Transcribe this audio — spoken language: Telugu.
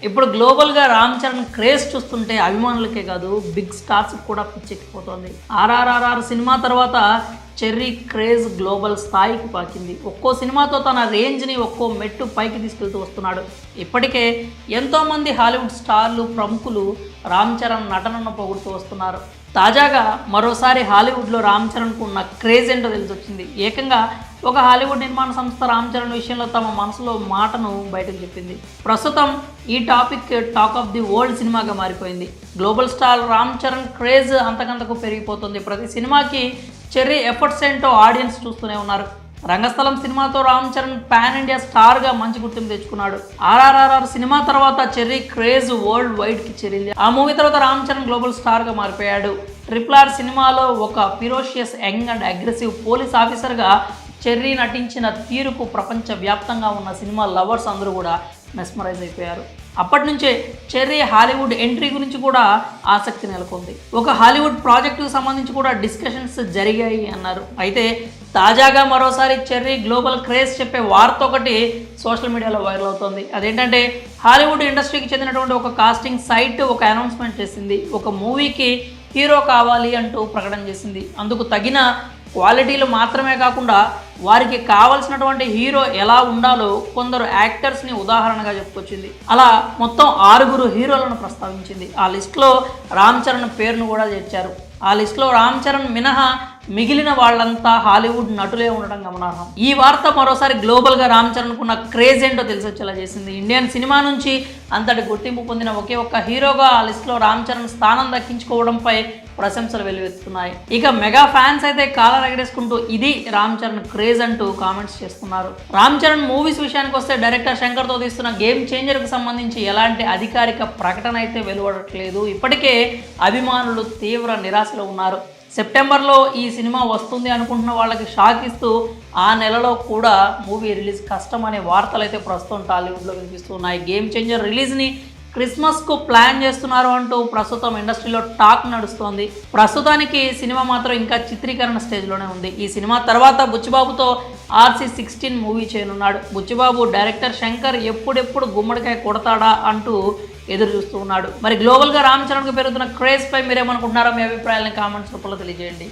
ఇప్పుడు గ్లోబల్గా రామ్ చరణ్ క్రేజ్ చూస్తుంటే అభిమానులకే కాదు బిగ్ స్టార్స్ కూడా పిచ్చెక్కిపోతోంది. ఆర్ఆర్ఆర్ఆర్ సినిమా తర్వాత చెర్రీ క్రేజ్ గ్లోబల్ స్థాయికి పాకింది. ఒక్కో సినిమాతో తన రేంజ్ని ఒక్కో మెట్టు పైకి తీసుకెళ్తూ వస్తున్నాడు. ఇప్పటికే ఎంతోమంది హాలీవుడ్ స్టార్లు ప్రముఖులు రామ్ చరణ్ నటనను పొగుడుతూ వస్తున్నారు. తాజాగా మరోసారి హాలీవుడ్లో రామ్ చరణ్కు ఉన్న క్రేజ్ ఏంటో తెలిసొచ్చింది. ఏకంగా ఒక హాలీవుడ్ నిర్మాణ సంస్థ రామ్ చరణ్ విషయంలో తమ మనసులో మాటను బయటకు చెప్పింది. ప్రస్తుతం ఈ topic talk of the world సినిమాగా మారిపోయింది. Global star Ram Charan craze అంతకంతకు పెరిగిపోతుంది. ప్రతి సినిమాకి చెర్రీ ఎఫర్ట్స్ ఏంటో ఆడియన్స్ చూస్తూనే ఉన్నారు. రంగస్థలం సినిమాతో రామ్ చరణ్ పాన్ ఇండియా స్టార్గా మంచి గుర్తింపు తెచ్చుకున్నాడు. ఆర్ఆర్ఆర్ఆర్ సినిమా తర్వాత చెర్రీ క్రేజ్ వరల్డ్ వైడ్కి చేరింది. ఆ మూవీ తర్వాత రామ్ చరణ్ గ్లోబల్ స్టార్గా మారిపోయాడు. RRR సినిమాలో ఒక ferocious young and aggressive police ఆఫీసర్గా చెర్రీ నటించిన తీరుకు ప్రపంచవ్యాప్తంగా ఉన్న సినిమా లవర్స్ అందరూ కూడా మెస్మరైజ్ అయిపోయారు. అప్పటి నుంచే చెర్రీ హాలీవుడ్ ఎంట్రీ గురించి కూడా ఆసక్తి నెలకొంది. ఒక హాలీవుడ్ ప్రాజెక్టుకు సంబంధించి కూడా డిస్కషన్స్ జరిగాయి అన్నారు. అయితే తాజాగా మరోసారి చెర్రీ గ్లోబల్ క్రేజ్ చెప్పే వార్త ఒకటి సోషల్ మీడియాలో వైరల్ అవుతోంది. అదేంటంటే హాలీవుడ్ ఇండస్ట్రీకి చెందినటువంటి ఒక కాస్టింగ్ సైట్ ఒక అనౌన్స్మెంట్ చేసింది. ఒక మూవీకి హీరో కావాలి అంటూ ప్రకటన చేసింది. అందుకు తగిన క్వాలిటీలు మాత్రమే కాకుండా వారికి కావలసినటువంటి హీరో ఎలా ఉండాలో కొందరు యాక్టర్స్ని ఉదాహరణగా చెప్పుకొచ్చింది. అలా మొత్తం 6 హీరోలను ప్రస్తావించింది. ఆ లిస్టులో రామ్ చరణ్ పేరును కూడా చేర్చారు. ఆ లిస్టులో రామ్ చరణ్ మినహా మిగిలిన వాళ్ళంతా హాలీవుడ్ నటులే ఉండడం గమనార్హం. ఈ వార్త మరోసారి గ్లోబల్గా రామ్ చరణ్కున్న క్రేజ్ ఏంటో తెలిసొచ్చేలా చేసింది. ఇండియన్ సినిమా నుంచి అంతటి గుర్తింపు పొందిన ఒకే ఒక్క హీరోగా ఆ లిస్టులో రామ్ చరణ్ స్థానం దక్కించుకోవడంపై ప్రశంసలు వెల్లువెత్తుతున్నాయి. ఇక మెగా ఫ్యాన్స్ అయితే కాలర్ ఎగరేసుకుంటూ ఇది రామ్ చరణ్ క్రేజ్ అంటూ కామెంట్స్ చేస్తున్నారు. రామ్ చరణ్ మూవీస్ విషయానికి వస్తే డైరెక్టర్ శంకర్తో తీస్తున్న గేమ్ చేంజర్కి సంబంధించి ఎలాంటి అధికారిక ప్రకటన అయితే వెలువడట్లేదు. ఇప్పటికే అభిమానులు తీవ్ర నిరాశలో ఉన్నారు. సెప్టెంబర్లో ఈ సినిమా వస్తుంది అనుకుంటున్న వాళ్ళకి షాక్ ఇస్తూ ఆ నెలలో కూడా మూవీ రిలీజ్ కష్టం అనే వార్తలు అయితే ప్రస్తుతం టాలీవుడ్లో వినిపిస్తున్నాయి. గేమ్ చేంజర్ రిలీజ్ని క్రిస్మస్కు ప్లాన్ చేస్తున్నారు అంటూ ప్రస్తుతం ఇండస్ట్రీలో టాక్ నడుస్తోంది. ప్రస్తుతానికి సినిమా మాత్రం ఇంకా చిత్రీకరణ స్టేజ్లోనే ఉంది. ఈ సినిమా తర్వాత బుచ్చిబాబుతో RC16 మూవీ చేయనున్నాడు. బుచ్చిబాబు డైరెక్టర్ శంకర్ ఎప్పుడెప్పుడు గుమ్మడికాయ కొడతాడా అంటూ ఎదురు చూస్తూ ఉన్నాడు. మరి గ్లోబల్గా రామ్ చరణ్కి పెరుగుతున్న క్రేజ్ పై మీరేమనుకుంటున్నారో మీ అభిప్రాయాలను కామెంట్స్ రూపంలో తెలియజేయండి.